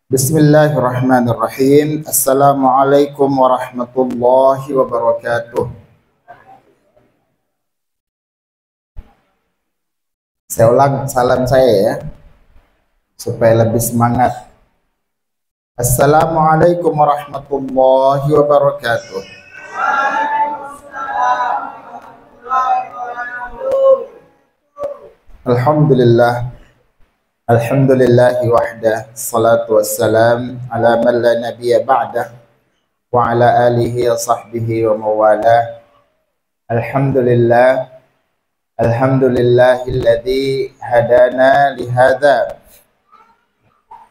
Bismillahirrahmanirrahim. Assalamualaikum warahmatullahi wabarakatuh. Saya ulang salam saya ya, supaya lebih semangat. Assalamualaikum warahmatullahi wabarakatuh. Alhamdulillah. Alhamdulillahi wahdah, salatu wassalam ala man la nabiyya ba'dah wa ala alihi wa sahbihi wa mawalah. Alhamdulillah, alhamdulillahilladzi hadana lihadza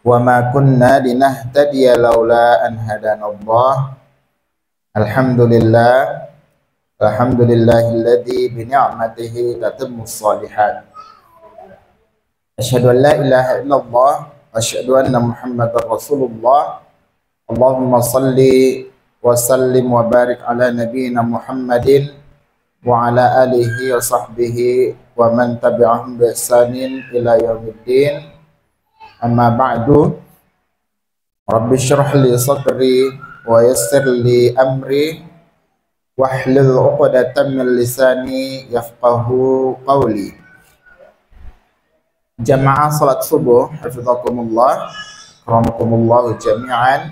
wa ma kunna linahtadiya laula an hadanallah. Alhamdulillah, alhamdulillahilladzi bi ni'matihi tatimmus shalihat. Asyhadu an la ilaha illallah wa asyhadu anna Muhammadar Rasulullah. Allahumma salli wa sallim wa barik ala nabiyyina Muhammadin wa ala alihi wa sahbihi wa man tabi'ahum bi ihsanin ila yaumiddin. Amma ba'du. Rabbi shrah li sadri wa yassir li amri wahlul 'uqdatam min lisani yafqahu qawli. Jamaah salat subuh, hafizakumullah, karamakumullah jami'an.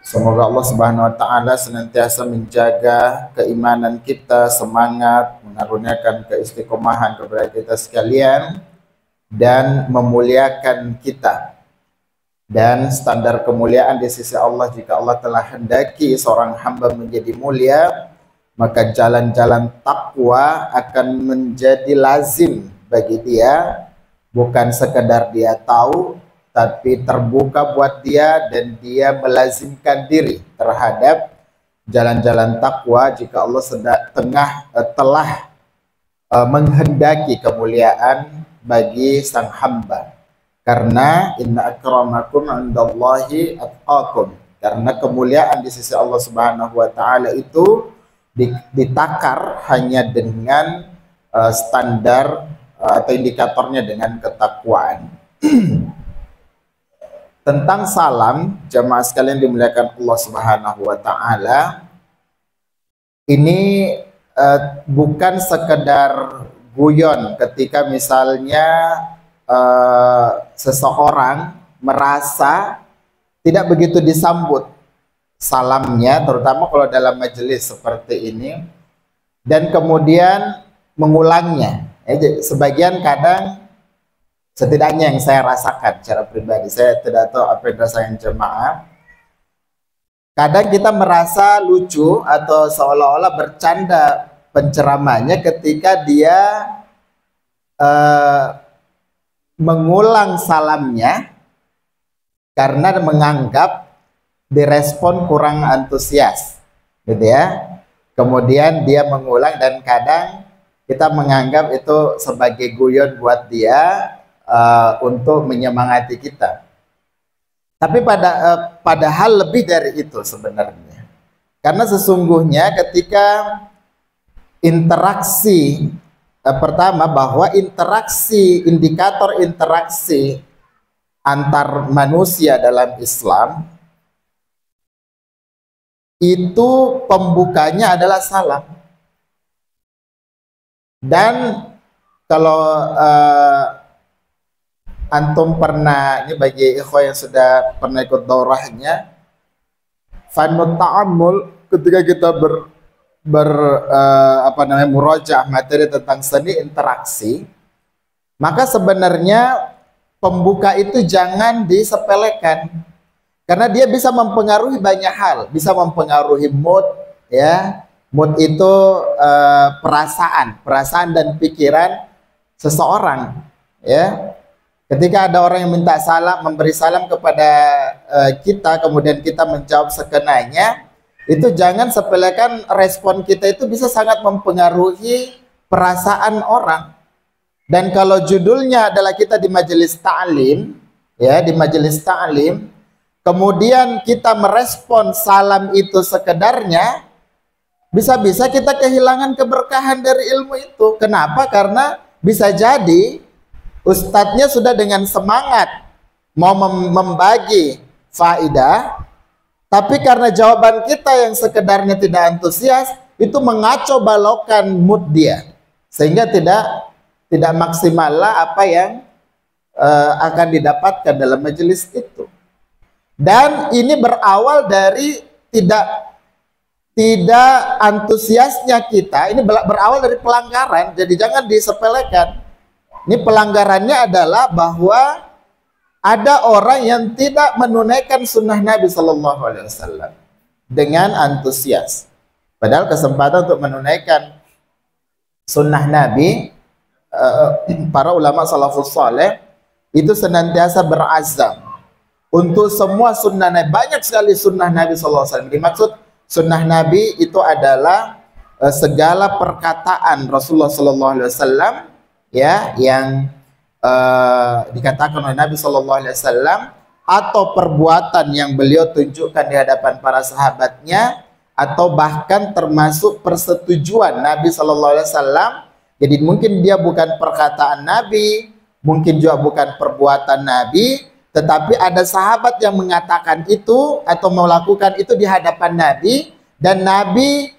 Semoga Allah Subhanahu wa taala senantiasa menjaga keimanan kita, semangat, mengaruniakan keistiqomahan kepada kita sekalian dan memuliakan kita. Dan standar kemuliaan di sisi Allah, jika Allah telah hendaki seorang hamba menjadi mulia, maka jalan-jalan takwa akan menjadi lazim bagi dia. Bukan sekedar dia tahu, tapi terbuka buat dia dan dia melazimkan diri terhadap jalan-jalan takwa jika Allah telah menghendaki kemuliaan bagi sang hamba. Karena inna akramakum 'indallahi atqakum. Karena kemuliaan di sisi Allah Subhanahu wa taala itu ditakar hanya dengan standar atau indikatornya dengan ketakwaan. Tentang salam, jamaah sekalian dimuliakan Allah Subhanahu wa taala, ini bukan sekedar guyon ketika misalnya seseorang merasa tidak begitu disambut salamnya, terutama kalau dalam majelis seperti ini, dan kemudian mengulangnya. Sebagian kadang, setidaknya yang saya rasakan secara pribadi, saya tidak tahu apa yang dirasakan jemaah, kadang kita merasa lucu atau seolah-olah bercanda penceramahnya ketika dia mengulang salamnya karena menganggap direspon kurang antusias, gitu ya. Kemudian dia mengulang dan kadang kita menganggap itu sebagai guyon buat dia untuk menyemangati kita. Tapi padahal lebih dari itu sebenarnya. Karena sesungguhnya ketika interaksi pertama, bahwa indikator interaksi antar manusia dalam Islam itu pembukanya adalah salam. Dan kalau antum pernah, ini bagi ikhwah yang sudah pernah ikut daurahnya, fanut ta'amul, ketika kita murajaah materi tentang seni interaksi, maka sebenarnya pembuka itu jangan disepelekan, karena dia bisa mempengaruhi banyak hal, bisa mempengaruhi mood, ya. Mood itu perasaan dan pikiran seseorang, ya. Ketika ada orang yang minta salam, memberi salam kepada kita, kemudian kita menjawab sekenanya, itu jangan sepelekan. Respon kita itu bisa sangat mempengaruhi perasaan orang. Dan kalau judulnya adalah kita di majelis ta'lim, ya, di majelis ta'lim, kemudian kita merespon salam itu sekedarnya, bisa-bisa kita kehilangan keberkahan dari ilmu itu. Kenapa? Karena bisa jadi ustadznya sudah dengan semangat mau membagi faidah, tapi karena jawaban kita yang sekedarnya tidak antusias, itu mengacau balaukan mood dia, sehingga tidak maksimallah apa yang akan didapatkan dalam majelis itu. Dan ini berawal dari tidak antusiasnya kita, ini berawal dari pelanggaran, jadi jangan disepelekan. Ini pelanggarannya adalah bahwa ada orang yang tidak menunaikan sunnah Nabi Shallallahu Alaihi Wasallam dengan antusias. Padahal kesempatan untuk menunaikan sunnah Nabi, para ulama salafus saleh itu senantiasa berazam untuk semua sunnah Nabi. Banyak sekali sunnah Nabi SAW. Dimaksud sunnah Nabi itu adalah segala perkataan Rasulullah SAW, ya, yang dikatakan oleh Nabi SAW, atau perbuatan yang beliau tunjukkan di hadapan para sahabatnya, atau bahkan termasuk persetujuan Nabi SAW. Jadi mungkin dia bukan perkataan Nabi, mungkin juga bukan perbuatan Nabi, tetapi ada sahabat yang mengatakan itu atau melakukan itu di hadapan Nabi, dan Nabi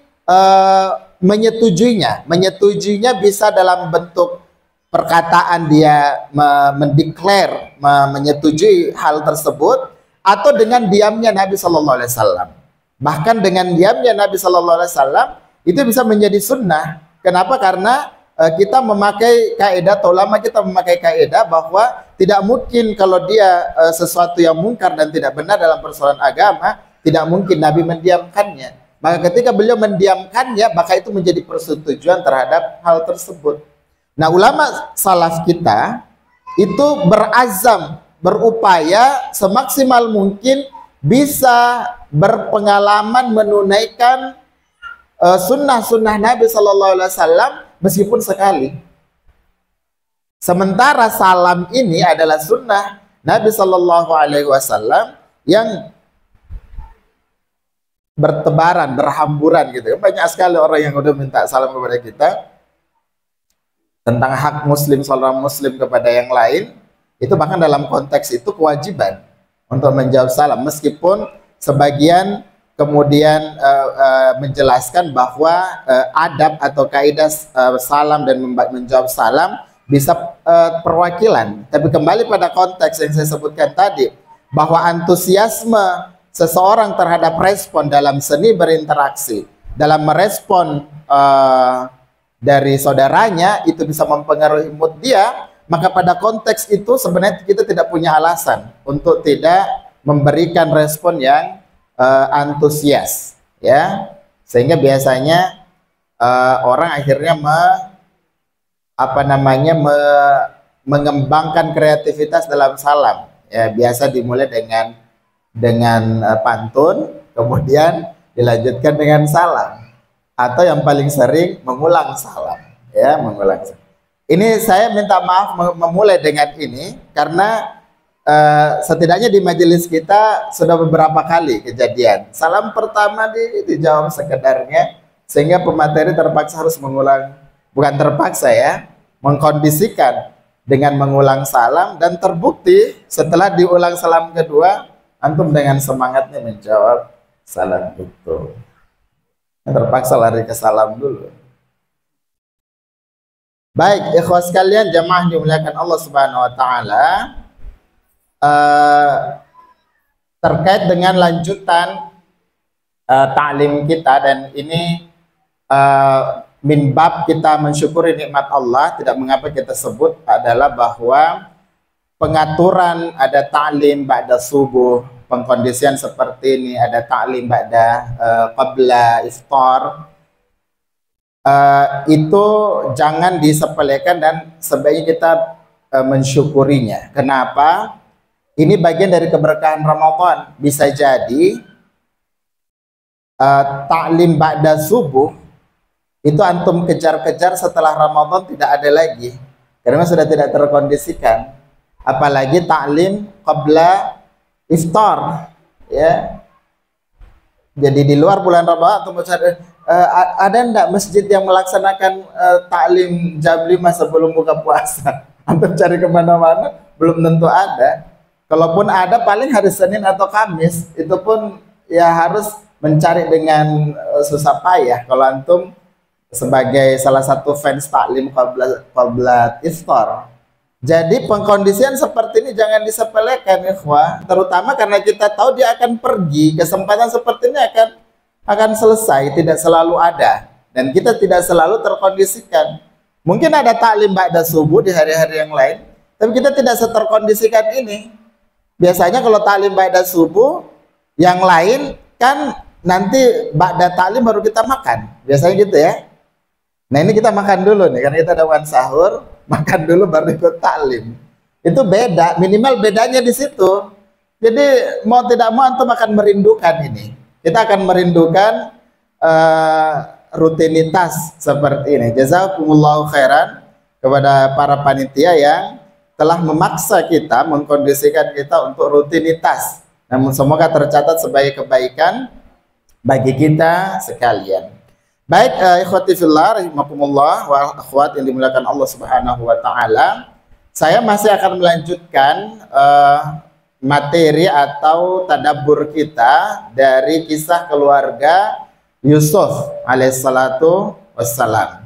menyetujuinya. Menyetujuinya bisa dalam bentuk perkataan, dia mendeklar, menyetujui hal tersebut, atau dengan diamnya Nabi Shallallahu Alaihi Wasallam. Bahkan dengan diamnya Nabi Shallallahu Alaihi Wasallam itu bisa menjadi sunnah. Kenapa? Karena kita memakai kaidah, atau ulama kita memakai kaidah bahwa tidak mungkin kalau dia sesuatu yang mungkar dan tidak benar dalam persoalan agama, tidak mungkin Nabi mendiamkannya. Maka ketika beliau mendiamkannya, maka itu menjadi persetujuan terhadap hal tersebut. Nah, ulama salaf kita itu berazam, berupaya semaksimal mungkin bisa berpengalaman menunaikan sunnah-sunnah Nabi Sallallahu Alaihi Wasallam meskipun sekali. Sementara salam ini adalah sunnah Nabi Sallallahu Alaihi Wasallam yang bertebaran, berhamburan gitu. Banyak sekali orang yang udah minta salam kepada kita tentang hak muslim, seorang muslim kepada yang lain. Itu bahkan dalam konteks itu kewajiban untuk menjawab salam, meskipun sebagian kemudian menjelaskan bahwa adab atau kaidah salam dan menjawab salam bisa perwakilan. Tapi kembali pada konteks yang saya sebutkan tadi, bahwa antusiasme seseorang terhadap respon dalam seni berinteraksi, dalam merespon dari saudaranya, itu bisa mempengaruhi mood dia. Maka pada konteks itu sebenarnya kita tidak punya alasan untuk tidak memberikan respon yang antusias, ya, sehingga biasanya orang akhirnya mengembangkan kreativitas dalam salam, ya. Biasa dimulai dengan pantun, kemudian dilanjutkan dengan salam, atau yang paling sering mengulang salam, ya, mengulang salam. Ini saya minta maaf memulai dengan ini karena setidaknya di majelis kita sudah beberapa kali kejadian salam pertama dijawab sekedarnya, sehingga pemateri terpaksa harus mengulang, bukan terpaksa ya, mengkondisikan dengan mengulang salam, dan terbukti setelah diulang salam kedua, antum dengan semangatnya menjawab salam itu. Terpaksa lari ke salam dulu. Baik, ikhwas sekalian, jamaah dimuliakan Allah Subhanahu wa taala, terkait dengan lanjutan ta'lim kita, dan ini min bab kita mensyukuri nikmat Allah. Tidak mengapa kita sebut adalah bahwa pengaturan ada ta'lim ba'da subuh, pengkondisian seperti ini, ada ta'lim ba'da qabla iftar, itu jangan disepelekan dan sebaiknya kita mensyukurinya. Kenapa? Ini bagian dari keberkahan Ramadan. Bisa jadi ta'lim ba'da subuh itu antum kejar-kejar setelah Ramadan tidak ada lagi, karena sudah tidak terkondisikan. Apalagi ta'lim qabla iftar, ya. Jadi di luar bulan Ramadan antum ada enggak masjid yang melaksanakan ta'lim jam 5 sebelum buka puasa? Antum cari kemana-mana belum tentu ada. Kalaupun ada paling hari Senin atau Kamis, itu pun ya harus mencari dengan susah payah. Kalau antum sebagai salah satu fans taklim qabla iftar. Jadi pengkondisian seperti ini jangan disepelekan, ikhwah. Terutama karena kita tahu dia akan pergi, kesempatan seperti ini akan selesai, tidak selalu ada. Dan kita tidak selalu terkondisikan. Mungkin ada taklim ba'da subuh di hari-hari yang lain, tapi kita tidak seterkondisikan ini. Biasanya kalau taklim ba'da subuh, yang lain kan nanti ba'da taklim baru kita makan. Biasanya gitu ya. Nah ini kita makan dulu nih, karena kita ada wan sahur, makan dulu baru ikut taklim. Itu beda, minimal bedanya di situ. Jadi mau tidak mau antum akan merindukan ini. Kita akan merindukan rutinitas seperti ini. Jazakumullahu khairan kepada para panitia yang telah memaksa kita, mengkondisikan kita untuk rutinitas. Namun semoga tercatat sebagai kebaikan bagi kita sekalian. Baik, ikhwati fillah rahimakumullah wa akhwat yang dimuliakan Allah Subhanahu wa taala. Saya masih akan melanjutkan materi atau tadabbur kita dari kisah keluarga Yusuf alaihissalatu wassalam.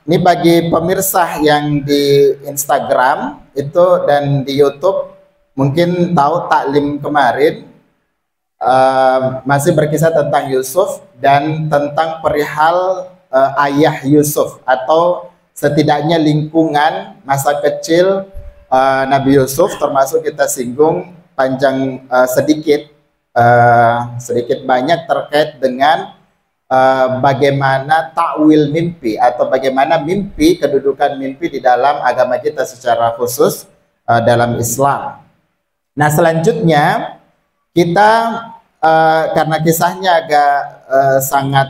Ini bagi pemirsa yang di Instagram itu dan di YouTube mungkin tahu taklim kemarin masih berkisah tentang Yusuf dan tentang perihal ayah Yusuf atau setidaknya lingkungan masa kecil Nabi Yusuf, termasuk kita singgung panjang sedikit banyak terkait dengan bagaimana takwil mimpi atau bagaimana mimpi, kedudukan mimpi di dalam agama kita secara khusus dalam Islam. Nah selanjutnya kita karena kisahnya agak sangat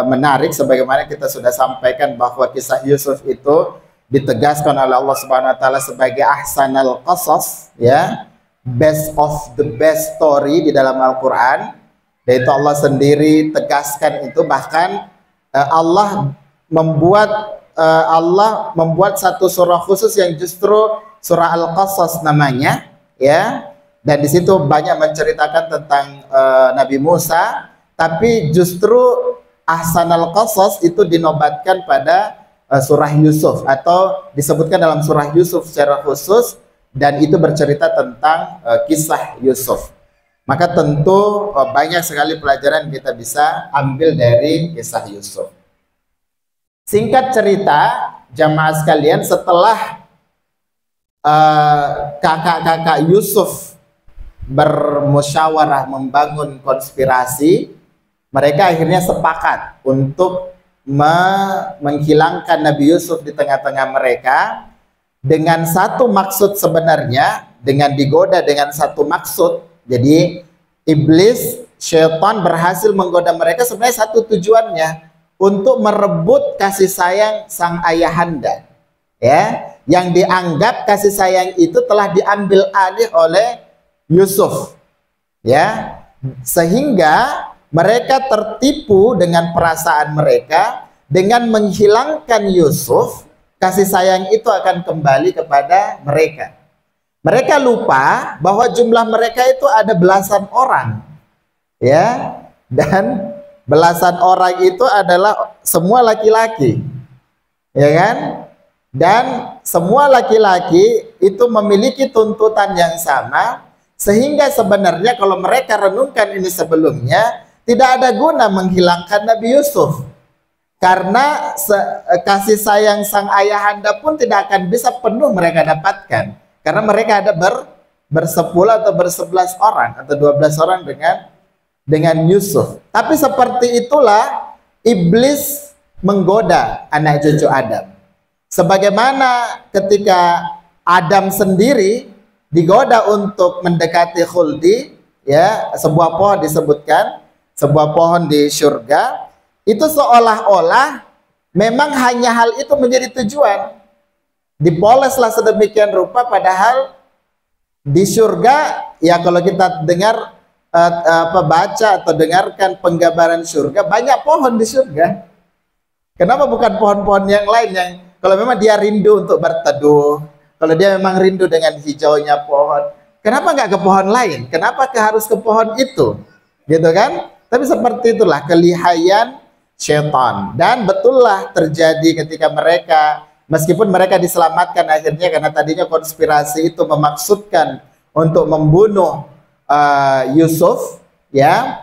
menarik, sebagaimana kita sudah sampaikan bahwa kisah Yusuf itu ditegaskan oleh Allah Subhanahu wa taala sebagai ahsanal qasas, ya, best of the best story di dalam Al-Qur'an. Dan itu Allah sendiri tegaskan itu, bahkan Allah membuat satu surah khusus yang justru surah Al-Qasas namanya, ya. Dan di situ banyak menceritakan tentang Nabi Musa, tapi justru ahsanal qasas itu dinobatkan pada surah Yusuf atau disebutkan dalam surah Yusuf secara khusus, dan itu bercerita tentang kisah Yusuf. Maka tentu banyak sekali pelajaran kita bisa ambil dari kisah Yusuf. Singkat cerita, jamaah sekalian, setelah kakak-kakak Yusuf bermusyawarah membangun konspirasi, mereka akhirnya sepakat untuk menghilangkan Nabi Yusuf di tengah-tengah mereka dengan satu maksud sebenarnya, dengan digoda dengan satu maksud. Jadi iblis, syaitan berhasil menggoda mereka sebenarnya satu tujuannya, untuk merebut kasih sayang sang ayahanda, ya, yang dianggap kasih sayang itu telah diambil alih oleh Yusuf, ya, sehingga mereka tertipu dengan perasaan mereka. Dengan menghilangkan Yusuf, kasih sayang itu akan kembali kepada mereka. Mereka lupa bahwa jumlah mereka itu ada belasan orang, ya, dan belasan orang itu adalah semua laki-laki, ya kan? Dan semua laki-laki itu memiliki tuntutan yang sama, sehingga sebenarnya kalau mereka renungkan ini sebelumnya, tidak ada guna menghilangkan Nabi Yusuf, karena kasih sayang sang ayahanda pun tidak akan bisa penuh mereka dapatkan, karena mereka ada bersepuluh atau bersebelas orang atau 12 orang dengan Yusuf. Tapi seperti itulah iblis menggoda anak cucu Adam. Sebagaimana ketika Adam sendiri digoda untuk mendekati khuldi, ya, sebuah pohon disebutkan, sebuah pohon di surga, itu seolah-olah memang hanya hal itu menjadi tujuan. Dipoleslah sedemikian rupa, padahal di surga, ya, kalau kita dengar baca atau dengarkan penggambaran surga, banyak pohon di surga. Kenapa bukan pohon-pohon yang lain yang kalau memang dia rindu untuk berteduh, Kalau dia memang rindu dengan hijaunya pohon, kenapa nggak ke pohon lain? Kenapa harus ke pohon itu? Gitu kan? Tapi seperti itulah kelihayan syaitan. Dan betullah terjadi ketika mereka, meskipun mereka diselamatkan akhirnya karena tadinya konspirasi itu memaksudkan untuk membunuh Yusuf, ya,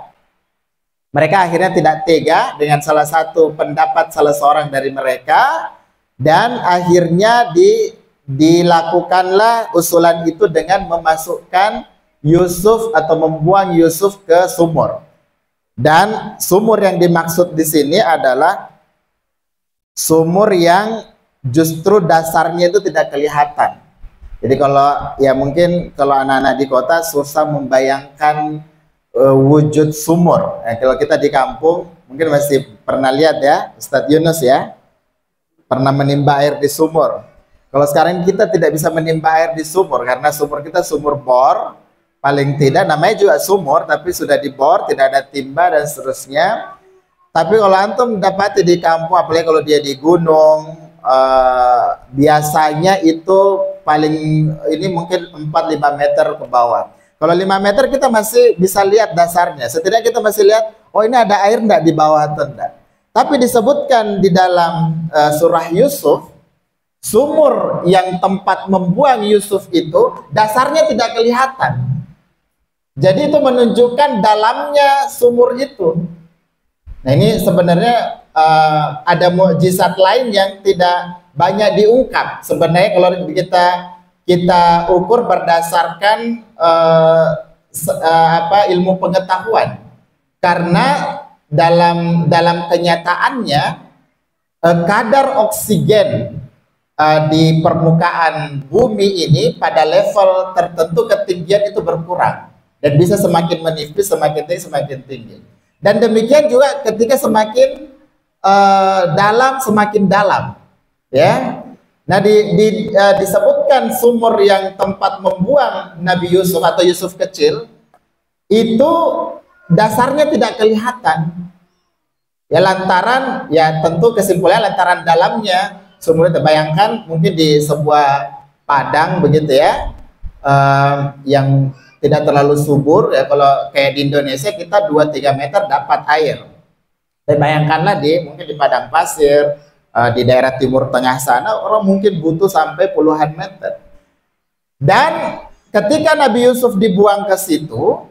mereka akhirnya tidak tega dengan salah satu pendapat salah seorang dari mereka, dan akhirnya dilakukanlah usulan itu dengan memasukkan Yusuf atau membuang Yusuf ke sumur. Dan sumur yang dimaksud di sini adalah sumur yang justru dasarnya itu tidak kelihatan. Jadi kalau ya mungkin kalau anak-anak di kota susah membayangkan wujud sumur. Kalau kita di kampung mungkin masih pernah lihat ya, Ustadz Yunus ya, pernah menimba air di sumur. Kalau sekarang kita tidak bisa menimba air di sumur karena sumur kita sumur bor, paling tidak namanya juga sumur tapi sudah dibor, tidak ada timba dan seterusnya. Tapi kalau antum dapati di kampung, apalagi kalau dia di gunung, biasanya itu paling ini mungkin 4-5 meter ke bawah. Kalau 5 meter kita masih bisa lihat dasarnya, setidaknya kita masih lihat, oh ini ada air enggak di bawah atau enggak. Tapi disebutkan di dalam surah Yusuf, sumur yang tempat membuang Yusuf itu dasarnya tidak kelihatan. Jadi itu menunjukkan dalamnya sumur itu. Nah ini sebenarnya ada mukjizat lain yang tidak banyak diungkap. Sebenarnya kalau kita ukur berdasarkan ilmu pengetahuan, karena dalam kenyataannya kadar oksigen di permukaan bumi ini pada level tertentu ketinggian itu berkurang dan bisa semakin menipis, semakin tinggi, semakin tinggi. Dan demikian juga ketika semakin dalam, semakin dalam, ya. Nah, disebutkan sumur yang tempat membuang Nabi Yusuf atau Yusuf kecil itu dasarnya tidak kelihatan. Ya lantaran, ya tentu kesimpulannya lantaran dalamnya sumur itu. Bayangkan mungkin di sebuah padang begitu ya, yang tidak terlalu subur ya, kalau kayak di Indonesia kita 2-3 meter dapat air. Dan bayangkanlah mungkin di padang pasir, di daerah timur tengah sana orang mungkin butuh sampai puluhan meter. Dan ketika Nabi Yusuf dibuang ke situ,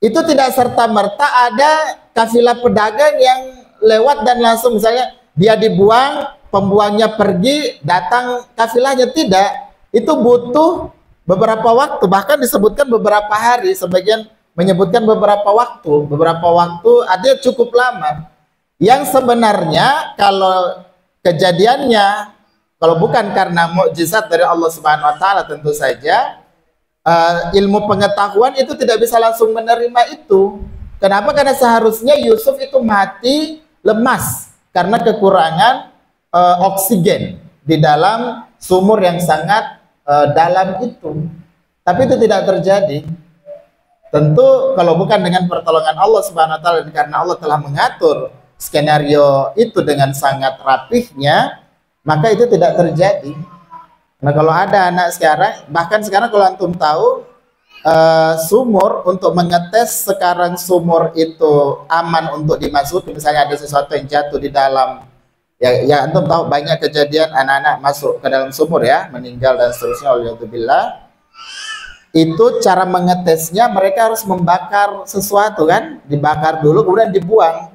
itu tidak serta-merta ada kafilah pedagang yang lewat dan langsung misalnya dia dibuang, pembuangnya pergi, datang kafilahnya, tidak. Itu butuh beberapa waktu, bahkan disebutkan beberapa hari, sebagian menyebutkan beberapa waktu artinya cukup lama. Yang sebenarnya kalau kejadiannya, kalau bukan karena mukjizat dari Allah Subhanahu wa taala, tentu saja ilmu pengetahuan itu tidak bisa langsung menerima itu. Kenapa? Karena seharusnya Yusuf itu mati lemas karena kekurangan oksigen di dalam sumur yang sangat dalam itu. Tapi itu tidak terjadi. Tentu kalau bukan dengan pertolongan Allah Subhanahu wa taala, karena Allah telah mengatur skenario itu dengan sangat rapihnya, maka itu tidak terjadi. Nah, kalau ada anak sekarang, bahkan sekarang kalau antum tahu sumur, untuk mengetes sekarang sumur itu aman untuk dimasuki, misalnya ada sesuatu yang jatuh di dalam, ya antum tahu banyak kejadian anak-anak masuk ke dalam sumur ya, meninggal dan seterusnya, waliyadzubillah. Itu cara mengetesnya mereka harus membakar sesuatu kan, dibakar dulu kemudian dibuang.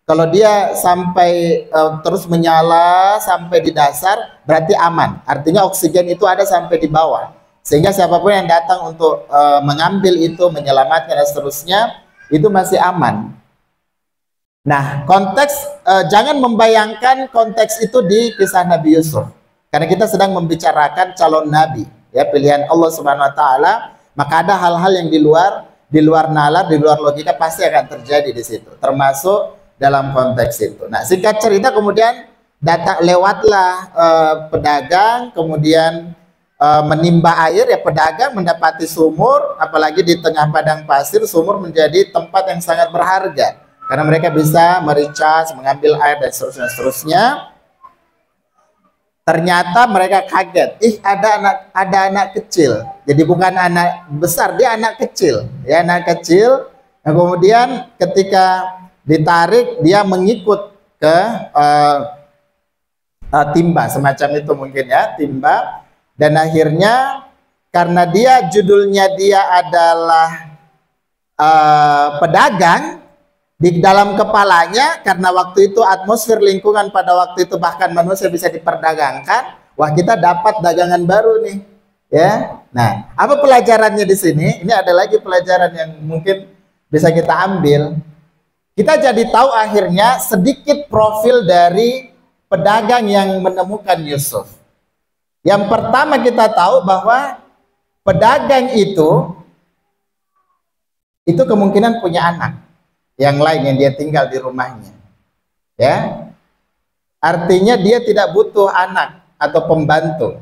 Kalau dia sampai terus menyala sampai di dasar, berarti aman. Artinya oksigen itu ada sampai di bawah, sehingga siapapun yang datang untuk mengambil itu, menyelamatkan dan seterusnya, itu masih aman. Nah, konteks jangan membayangkan konteks itu di kisah Nabi Yusuf, karena kita sedang membicarakan calon nabi, ya, pilihan Allah Subhanahu wa taala. Maka ada hal-hal yang di luar nalar, di luar logika pasti akan terjadi di situ, termasuk dalam konteks itu. Nah, singkat cerita kemudian lewatlah pedagang, kemudian menimba air, ya, pedagang mendapati sumur, apalagi di tengah padang pasir, sumur menjadi tempat yang sangat berharga karena mereka bisa mericas, mengambil air dan seterusnya. Ternyata mereka kaget, ada anak kecil. Jadi bukan anak besar, dia anak kecil, ya anak kecil. Nah, kemudian ketika ditarik, dia mengikut ke timba semacam itu mungkin ya, timba. Dan akhirnya karena judulnya dia adalah pedagang, di dalam kepalanya, karena waktu itu atmosfer lingkungan pada waktu itu bahkan manusia bisa diperdagangkan, wah kita dapat dagangan baru nih, ya. Nah, apa pelajarannya di sini? Ini ada lagi pelajaran yang mungkin bisa kita ambil. Kita jadi tahu akhirnya sedikit profil dari pedagang yang menemukan Yusuf. Yang pertama kita tahu bahwa pedagang itu kemungkinan punya anak yang lain yang dia tinggal di rumahnya, ya. Artinya dia tidak butuh anak atau pembantu.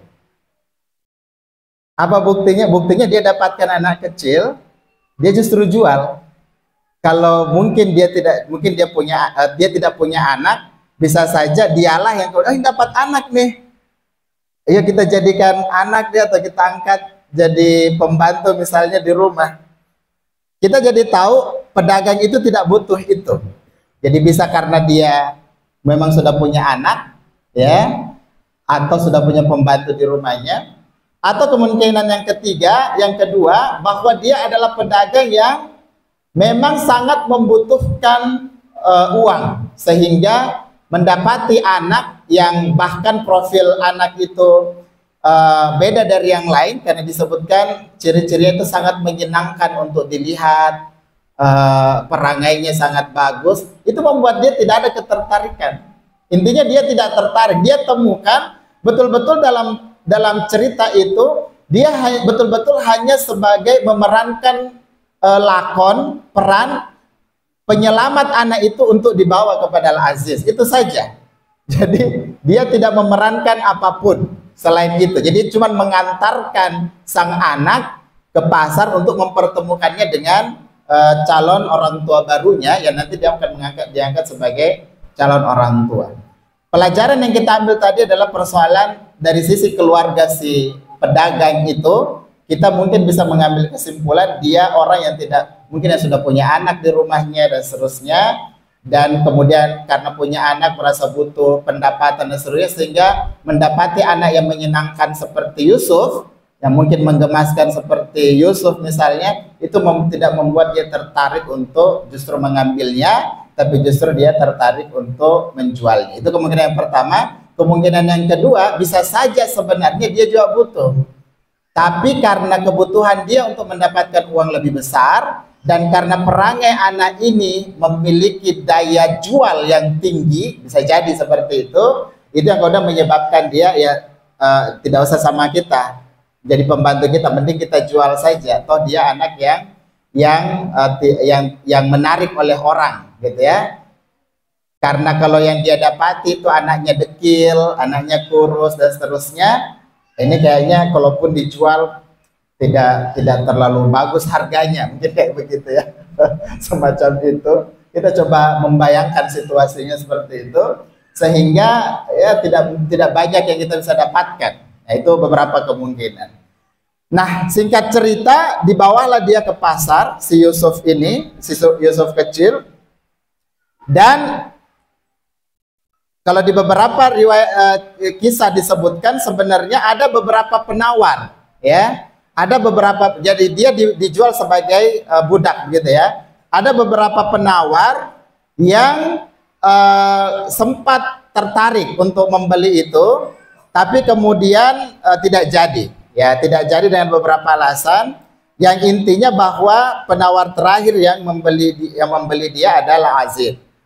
Apa buktinya? Buktinya dia dapatkan anak kecil, dia justru jual. Kalau mungkin dia tidak punya anak, bisa saja dialah yang dapat anak nih, ayo kita jadikan anak dia, atau kita angkat jadi pembantu misalnya di rumah. Kita jadi tahu pedagang itu tidak butuh itu. Jadi bisa karena dia memang sudah punya anak, ya, atau sudah punya pembantu di rumahnya, atau kemungkinan yang kedua bahwa dia adalah pedagang yang memang sangat membutuhkan uang, sehingga mendapati anak yang bahkan profil anak itu beda dari yang lain, karena disebutkan ciri-cirinya itu sangat menyenangkan untuk dilihat, perangainya sangat bagus. Itu membuat dia tidak ada ketertarikan. Intinya dia tidak tertarik. Dia temukan betul-betul dalam cerita itu, dia betul-betul hanya sebagai memerankan lakon, peran penyelamat anak itu untuk dibawa kepada Al-Aziz, itu saja. Jadi dia tidak memerankan apapun selain itu. Jadi cuma mengantarkan sang anak ke pasar untuk mempertemukannya dengan calon orang tua barunya, yang nanti dia akan diangkat sebagai calon orang tua. Pelajaran yang kita ambil tadi adalah persoalan dari sisi keluarga si pedagang itu. Kita mungkin bisa mengambil kesimpulan dia orang yang tidak, mungkin yang sudah punya anak di rumahnya dan seterusnya, dan kemudian karena punya anak merasa butuh pendapatan dan seterusnya, sehingga mendapati anak yang menyenangkan seperti Yusuf, yang mungkin menggemaskan seperti Yusuf misalnya, itu tidak membuat dia tertarik untuk justru mengambilnya, tapi justru dia tertarik untuk menjualnya. Itu kemungkinan yang pertama. Kemungkinan yang kedua, bisa saja sebenarnya dia juga butuh, tapi karena kebutuhan dia untuk mendapatkan uang lebih besar, dan karena perangai anak ini memiliki daya jual yang tinggi, bisa jadi seperti itu yang kemudian menyebabkan dia tidak usah sama kita jadi pembantu kita, mending kita jual saja, toh dia anak yang menarik oleh orang, gitu ya. Karena kalau yang dia dapati itu anaknya dekil, anaknya kurus dan seterusnya, ini kayaknya kalaupun dijual tidak terlalu bagus harganya, mungkin kayak begitu ya. Semacam itu. Kita coba membayangkan situasinya seperti itu, sehingga ya tidak banyak yang kita bisa dapatkan. Nah, itu beberapa kemungkinan. Nah, singkat cerita, dibawalah dia ke pasar si Yusuf ini, si Yusuf kecil. Dan kalau di beberapa riwayat kisah disebutkan sebenarnya ada beberapa penawar, ya. Ada beberapa, jadi dia dijual sebagai budak gitu ya. Ada beberapa penawar yang sempat tertarik untuk membeli itu, tapi kemudian tidak jadi. Ya, tidak jadi dengan beberapa alasan. Yang intinya bahwa penawar terakhir yang membeli dia adalah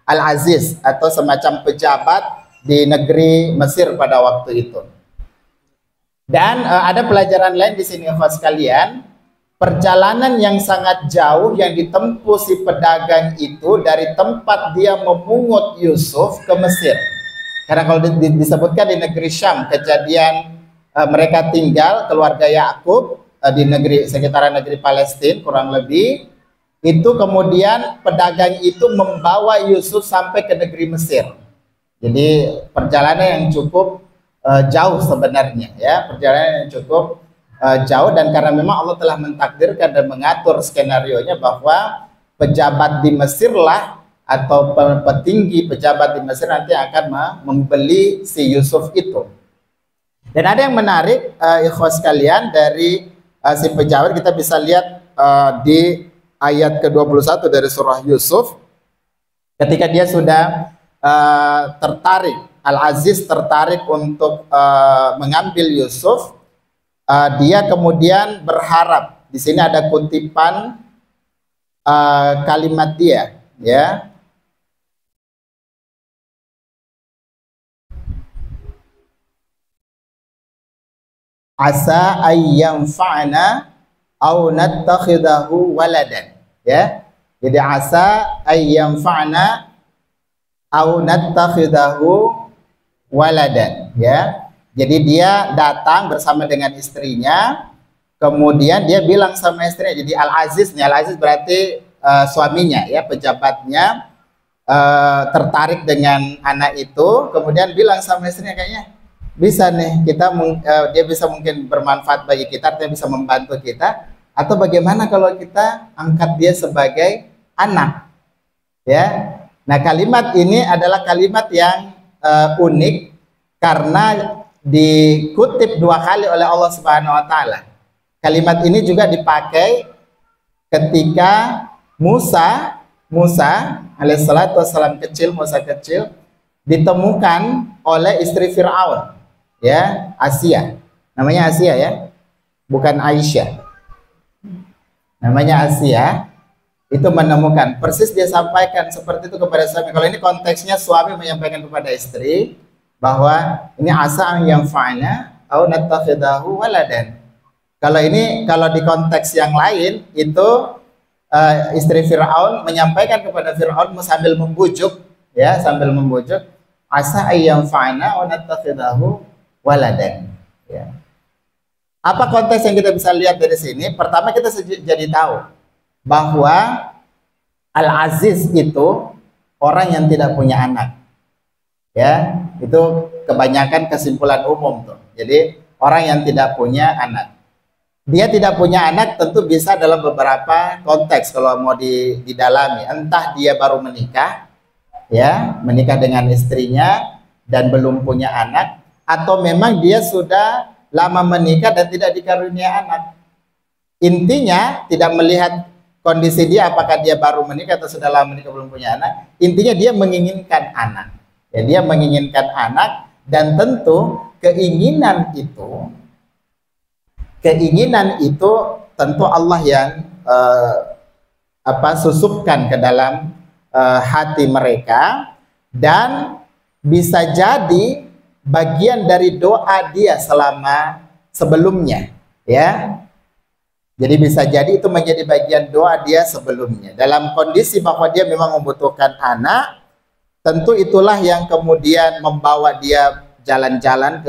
Al-Aziz atau semacam pejabat di negeri Mesir pada waktu itu. Dan ada pelajaran lain di sini, ikhwas sekalian. Perjalanan yang sangat jauh yang ditempuh si pedagang itu dari tempat dia memungut Yusuf ke Mesir. Karena kalau disebutkan di negeri Syam, kejadian mereka tinggal keluarga Yakub di sekitaran negeri Palestina kurang lebih. Itu kemudian pedagang itu membawa Yusuf sampai ke negeri Mesir. Jadi perjalanan yang cukup jauh sebenarnya, ya, perjalanan yang cukup jauh, dan karena memang Allah telah mentakdirkan dan mengatur skenarionya bahwa pejabat di Mesir lah, atau petinggi pejabat di Mesir nanti akan membeli si Yusuf itu. Dan ada yang menarik, ikhwas sekalian, dari si pejabat kita bisa lihat di ayat ke-21 dari surah Yusuf, ketika dia sudah tertarik, Al-Aziz tertarik untuk mengambil Yusuf, dia kemudian berharap. Di sini ada kutipan kalimat dia, ya. Asa ayyam fa'na au nattakhidahu waladan, ya. Jadi asa ayyam fa'na au nattakhidahu waladan, ya. Jadi dia datang bersama dengan istrinya, kemudian dia bilang sama istrinya, jadi Al-Aziz nih, Al-Aziz berarti suaminya, ya, pejabatnya, tertarik dengan anak itu, kemudian bilang sama istrinya, kayaknya bisa nih kita, dia bisa mungkin bermanfaat bagi kita, dia bisa membantu kita, atau bagaimana kalau kita angkat dia sebagai anak, ya. Nah, kalimat ini adalah kalimat yang unik karena dikutip 2 kali oleh Allah Subhanahu wa taala. Kalimat ini juga dipakai ketika Musa alaihissalatu wassalam Musa kecil ditemukan oleh istri Fir'aun, ya, Asia. Namanya Asia, ya. Bukan Aisyah. Namanya Asia. Itu menemukan, persis dia sampaikan seperti itu kepada suami. Kalau ini konteksnya suami menyampaikan kepada istri bahwa ini asa yang fa'na au nattakhidahu waladan. Kalau ini, kalau di konteks yang lain itu istri Fir'aun menyampaikan kepada Fir'aun sambil membujuk, ya, sambil membujuk, asa ayyam fa'na au nattakhidahu waladan, ya. Apa konteks yang kita bisa lihat dari sini? Pertama, kita jadi tahu bahwa Al-Aziz itu orang yang tidak punya anak, ya. Itu kebanyakan kesimpulan umum tuh. Jadi orang yang tidak punya anak, dia tidak punya anak tentu bisa dalam beberapa konteks kalau mau didalami. Entah dia baru menikah, ya, menikah dengan istrinya dan belum punya anak, atau memang dia sudah lama menikah dan tidak dikarunia anak. Intinya tidak melihat kondisi dia, apakah dia baru menikah atau sudah lama menikah belum punya anak. Intinya dia menginginkan anak, ya, dia menginginkan anak, dan tentu keinginan itu tentu Allah yang susupkan ke dalam hati mereka, dan bisa jadi bagian dari doa dia sebelumnya, ya. Jadi bisa jadi itu menjadi bagian doa dia sebelumnya. Dalam kondisi bahwa dia memang membutuhkan anak, tentu itulah yang kemudian membawa dia jalan-jalan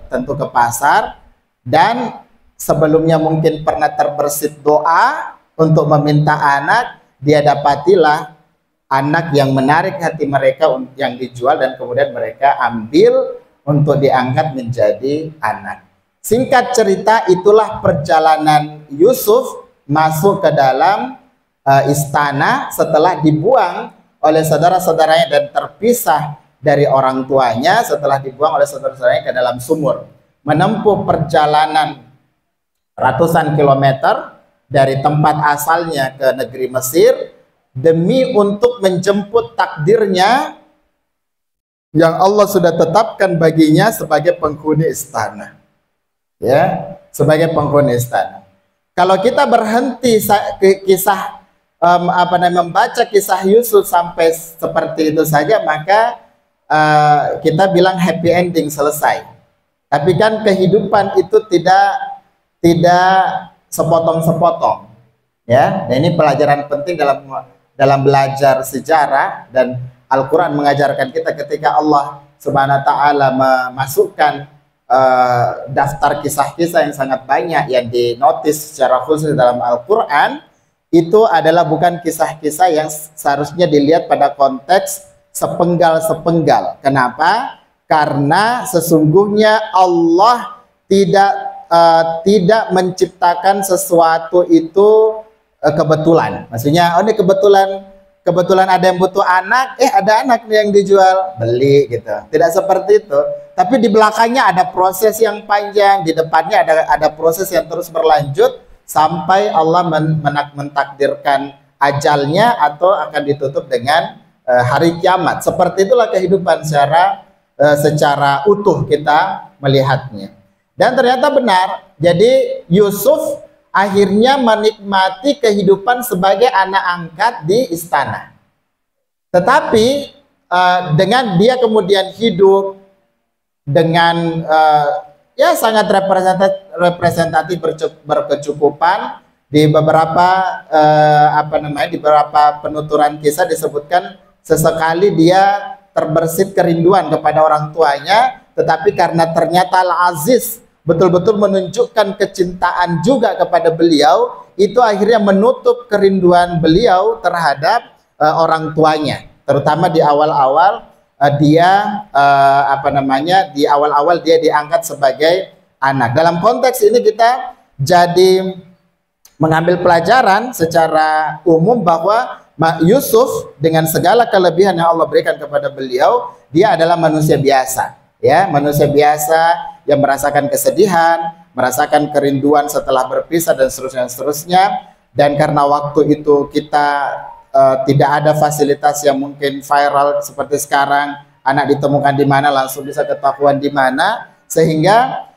tentu ke pasar, dan sebelumnya mungkin pernah terbersit doa untuk meminta anak, dia dapatilah anak yang menarik hati mereka yang dijual, dan kemudian mereka ambil untuk diangkat menjadi anak. Singkat cerita, itulah perjalanan Yusuf masuk ke dalam istana setelah dibuang oleh saudara-saudaranya dan terpisah dari orang tuanya, setelah dibuang oleh saudara-saudaranya ke dalam sumur. Menempuh perjalanan ratusan kilometer dari tempat asalnya ke negeri Mesir demi untuk menjemput takdirnya yang Allah sudah tetapkan baginya sebagai penghuni istana, ya, sebagai penghuni istana. Kalau kita berhenti kisah membaca kisah Yusuf sampai seperti itu saja, maka kita bilang happy ending, selesai. Tapi kan kehidupan itu tidak sepotong-sepotong, ya. Dan ini pelajaran penting dalam belajar sejarah, dan Al-Quran mengajarkan kita ketika Allah Subhanahu wa ta'ala memasukkan daftar kisah-kisah yang sangat banyak yang dinotis secara khusus dalam Al-Quran, itu adalah bukan kisah-kisah yang seharusnya dilihat pada konteks sepenggal-sepenggal. Kenapa? karena sesungguhnya Allah tidak menciptakan sesuatu itu kebetulan. Maksudnya, oh ini kebetulan ada yang butuh anak, ada anak nih yang dijual, beli gitu. Tidak seperti itu. Tapi di belakangnya ada proses yang panjang, di depannya ada proses yang terus berlanjut sampai Allah mentakdirkan ajalnya atau akan ditutup dengan hari kiamat. Seperti itulah kehidupan secara utuh kita melihatnya. Dan ternyata benar. Jadi Yusuf akhirnya menikmati kehidupan sebagai anak angkat di istana. Tetapi dengan dia kemudian hidup dengan ya sangat representatif berkecukupan. Di beberapa di beberapa penuturan kisah disebutkan sesekali dia terbersit kerinduan kepada orang tuanya, tetapi karena ternyata Al-Aziz betul-betul menunjukkan kecintaan juga kepada beliau, itu akhirnya menutup kerinduan beliau terhadap orang tuanya, terutama di awal-awal di awal-awal dia diangkat sebagai anak. Dalam konteks ini kita jadi mengambil pelajaran secara umum bahwa Yusuf dengan segala kelebihan yang Allah berikan kepada beliau, dia adalah manusia biasa, ya, manusia biasa yang merasakan kesedihan, merasakan kerinduan setelah berpisah dan seterusnya. Dan karena waktu itu kita tidak ada fasilitas yang mungkin viral seperti sekarang, anak ditemukan di mana langsung bisa ketahuan di mana, sehingga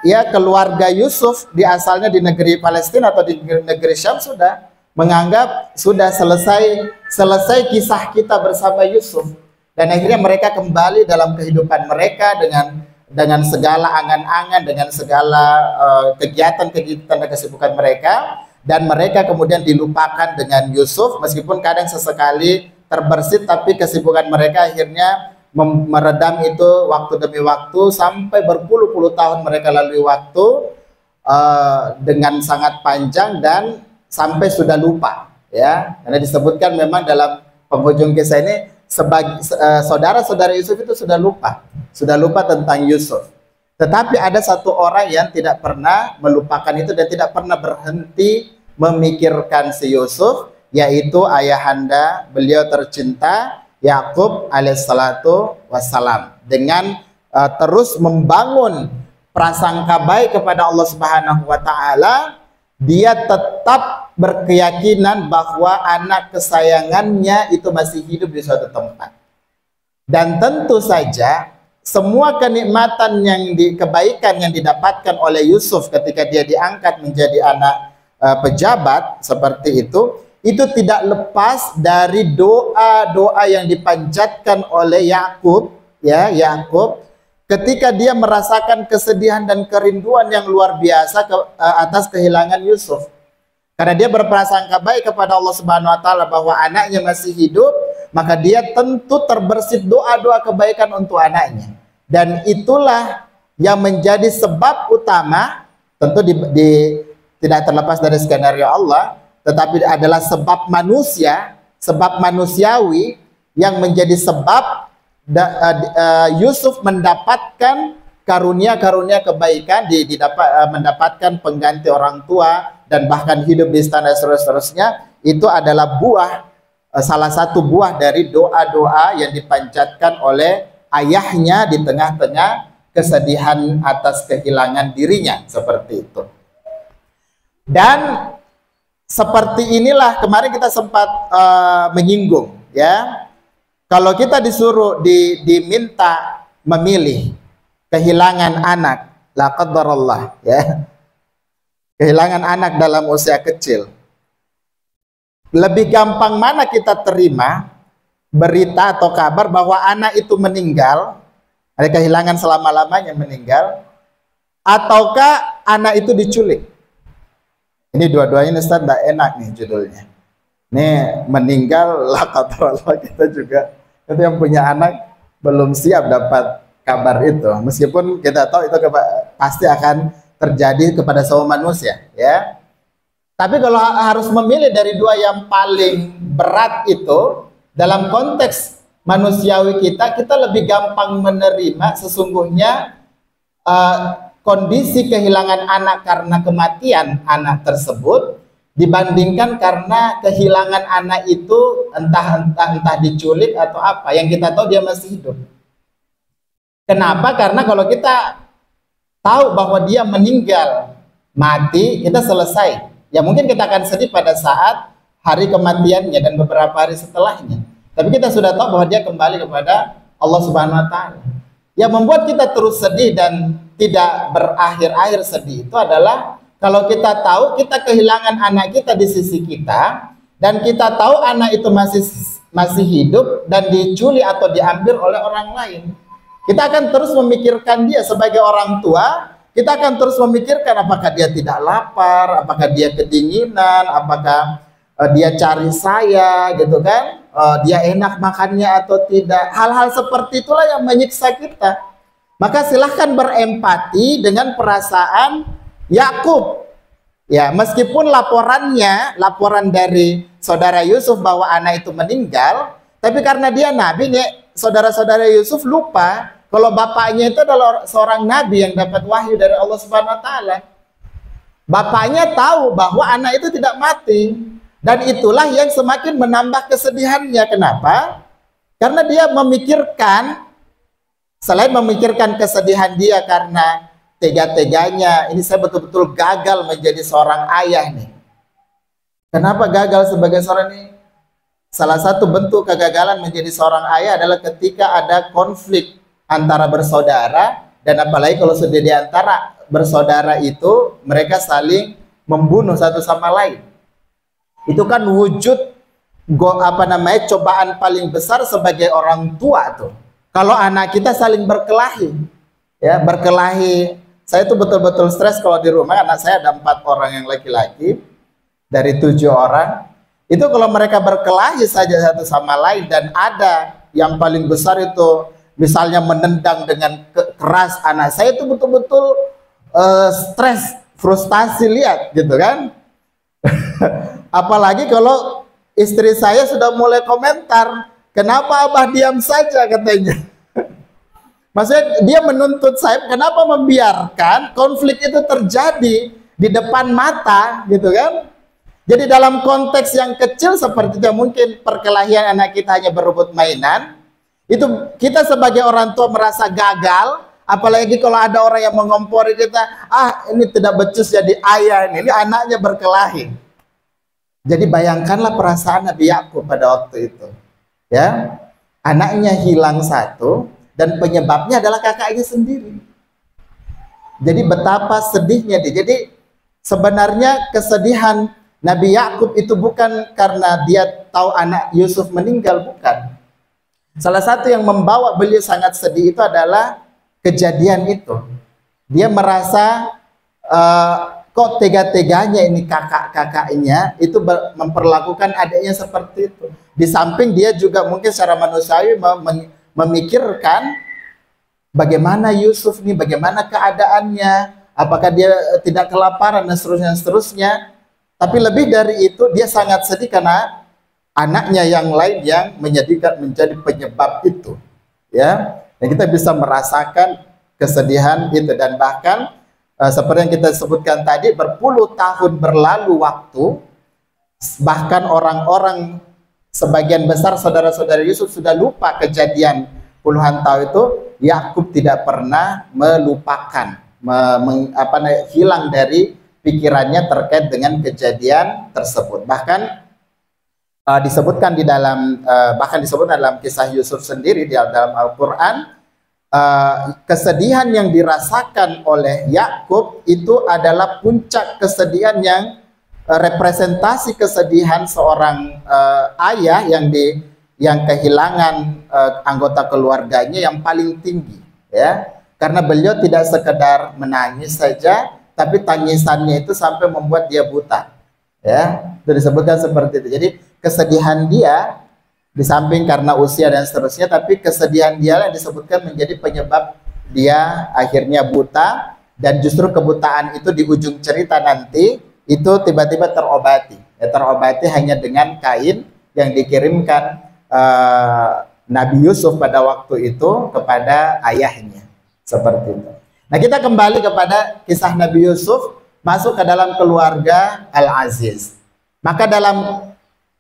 ya keluarga Yusuf asalnya di negeri Palestina atau di negeri Syam sudah menganggap sudah selesai kisah kita bersama Yusuf, dan akhirnya mereka kembali dalam kehidupan mereka dengan segala angan-angan, dengan segala kegiatan-kegiatan dan kesibukan mereka, dan mereka kemudian dilupakan dengan Yusuf, meskipun kadang sesekali terbersit, tapi kesibukan mereka akhirnya meredam itu waktu demi waktu sampai berpuluh-puluh tahun mereka lalui waktu dengan sangat panjang dan sampai sudah lupa, ya. Karena disebutkan memang dalam penghujung kisah ini saudara-saudara Yusuf itu sudah lupa tentang Yusuf. Tetapi ada satu orang yang tidak pernah melupakan itu dan tidak pernah berhenti memikirkan si Yusuf, yaitu ayahanda beliau tercinta Yakub alaihissalatu wassalam, dengan terus membangun prasangka baik kepada Allah Subhanahu wa taala. Dia tetap berkeyakinan bahwa anak kesayangannya itu masih hidup di suatu tempat. Dan tentu saja semua kenikmatan kebaikan yang didapatkan oleh Yusuf ketika dia diangkat menjadi anak pejabat seperti itu tidak lepas dari doa-doa yang dipanjatkan oleh Yakub, ya, Yakub ketika dia merasakan kesedihan dan kerinduan yang luar biasa atas kehilangan Yusuf. Karena dia berprasangka baik kepada Allah Subhanahu wa taala bahwa anaknya masih hidup, maka dia tentu terbersit doa-doa kebaikan untuk anaknya. Dan itulah yang menjadi sebab utama, tentu tidak terlepas dari skenario Allah, tetapi adalah sebab manusiawi yang menjadi sebab Yusuf mendapatkan karunia-karunia kebaikan, mendapatkan pengganti orang tua dan bahkan hidup di istana seterusnya. Itu adalah salah satu buah dari doa-doa yang dipanjatkan oleh ayahnya di tengah-tengah kesedihan atas kehilangan dirinya, seperti itu. Dan seperti inilah kemarin kita sempat menyinggung, ya. Kalau kita disuruh diminta memilih kehilangan anak, la qadarullah, ya. Kehilangan anak dalam usia kecil. Lebih gampang mana kita terima berita atau kabar bahwa anak itu meninggal, ada kehilangan selama-lamanya meninggal, ataukah anak itu diculik? Ini dua-duanya Ustaz tidak enak nih judulnya. Ini meninggal la qadarullah, kita juga itu yang punya anak belum siap dapat kabar itu, meskipun kita tahu itu pasti akan terjadi kepada semua manusia, ya. Tapi kalau harus memilih dari dua yang paling berat itu dalam konteks manusiawi kita lebih gampang menerima sesungguhnya kondisi kehilangan anak karena kematian anak tersebut dibandingkan karena kehilangan anak itu entah diculik atau apa, yang kita tahu dia masih hidup. Kenapa? Karena kalau kita tahu bahwa dia meninggal, mati, kita selesai. Ya mungkin kita akan sedih pada saat hari kematiannya dan beberapa hari setelahnya. Tapi kita sudah tahu bahwa dia kembali kepada Allah Subhanahu wa taala. Yang membuat kita terus sedih dan tidak berakhir-akhir sedih itu adalah kalau kita tahu kita kehilangan anak kita di sisi kita dan kita tahu anak itu masih hidup dan diculik atau diambil oleh orang lain. Kita akan terus memikirkan dia sebagai orang tua. Kita akan terus memikirkan apakah dia tidak lapar, apakah dia kedinginan, apakah dia cari saya, gitu kan? Dia enak makannya atau tidak. Hal-hal seperti itulah yang menyiksa kita. Maka silahkan berempati dengan perasaan Yakub. Ya, meskipun laporan dari saudara Yusuf bahwa anak itu meninggal, tapi karena dia nabi nih, saudara-saudara Yusuf lupa kalau bapaknya itu adalah seorang nabi yang dapat wahyu dari Allah Subhanahu wa taala. Bapaknya tahu bahwa anak itu tidak mati. Dan itulah yang semakin menambah kesedihannya. Kenapa? Karena dia memikirkan, selain memikirkan kesedihan dia karena tega-teganya, ini saya betul-betul gagal menjadi seorang ayah nih. Kenapa gagal sebagai seorang ini? Salah satu bentuk kegagalan menjadi seorang ayah adalah ketika ada konflik antara bersaudara, dan apalagi kalau sudah di antara bersaudara itu mereka saling membunuh satu sama lain. Itu kan wujud cobaan paling besar sebagai orang tua tuh. Kalau anak kita saling berkelahi, ya berkelahi. Saya tuh betul-betul stres kalau di rumah. Anak saya ada 4 orang yang laki-laki dari 7 orang. Itu kalau mereka berkelahi saja satu sama lain dan ada yang paling besar itu misalnya menendang dengan keras anak saya, itu betul-betul stres, frustasi lihat gitu kan. Apalagi kalau istri saya sudah mulai komentar, kenapa abah diam saja katanya. Maksudnya dia menuntut saya, kenapa membiarkan konflik itu terjadi di depan mata gitu kan. Jadi dalam konteks yang kecil seperti itu, mungkin perkelahian anak kita hanya berebut mainan, itu kita sebagai orang tua merasa gagal. Apalagi kalau ada orang yang mengompori kita, ini tidak becus jadi ayah, ini anaknya berkelahi. Jadi bayangkanlah perasaan Nabi Yakub pada waktu itu, ya, anaknya hilang satu dan penyebabnya adalah kakaknya sendiri. Jadi betapa sedihnya dia. Jadi sebenarnya kesedihan Nabi Yakub itu bukan karena dia tahu anak Yusuf meninggal, bukan. Salah satu yang membawa beliau sangat sedih itu adalah kejadian itu. Dia merasa kok tega-teganya ini kakak-kakaknya itu memperlakukan adiknya seperti itu. Di samping dia juga mungkin secara manusiawi memikirkan bagaimana Yusuf nih, bagaimana keadaannya, apakah dia tidak kelaparan dan seterusnya. Tapi lebih dari itu dia sangat sedih karena anaknya yang lain yang menyedihkan menjadi penyebab itu. Ya, dan kita bisa merasakan kesedihan itu, dan bahkan seperti yang kita sebutkan tadi, berpuluh tahun berlalu waktu, bahkan orang-orang sebagian besar saudara-saudara Yusuf sudah lupa kejadian puluhan tahun itu. Yakub tidak pernah melupakan, hilang dari pikirannya terkait dengan kejadian tersebut. Bahkan disebutkan dalam kisah Yusuf sendiri di dalam Al-Quran. Kesedihan yang dirasakan oleh Yakub itu adalah puncak kesedihan yang representasi kesedihan seorang ayah yang kehilangan anggota keluarganya yang paling tinggi, ya, karena beliau tidak sekedar menangis saja, tapi tangisannya itu sampai membuat dia buta, ya, itu disebutkan seperti itu. Jadi kesedihan dia di samping karena usia dan seterusnya, tapi kesedihan dia yang disebutkan menjadi penyebab dia akhirnya buta, dan justru kebutaan itu di ujung cerita nanti itu tiba-tiba terobati, ya, terobati hanya dengan kain yang dikirimkan Nabi Yusuf pada waktu itu kepada ayahnya. Seperti itu. Nah, kita kembali kepada kisah Nabi Yusuf masuk ke dalam keluarga Al-Aziz. Maka dalam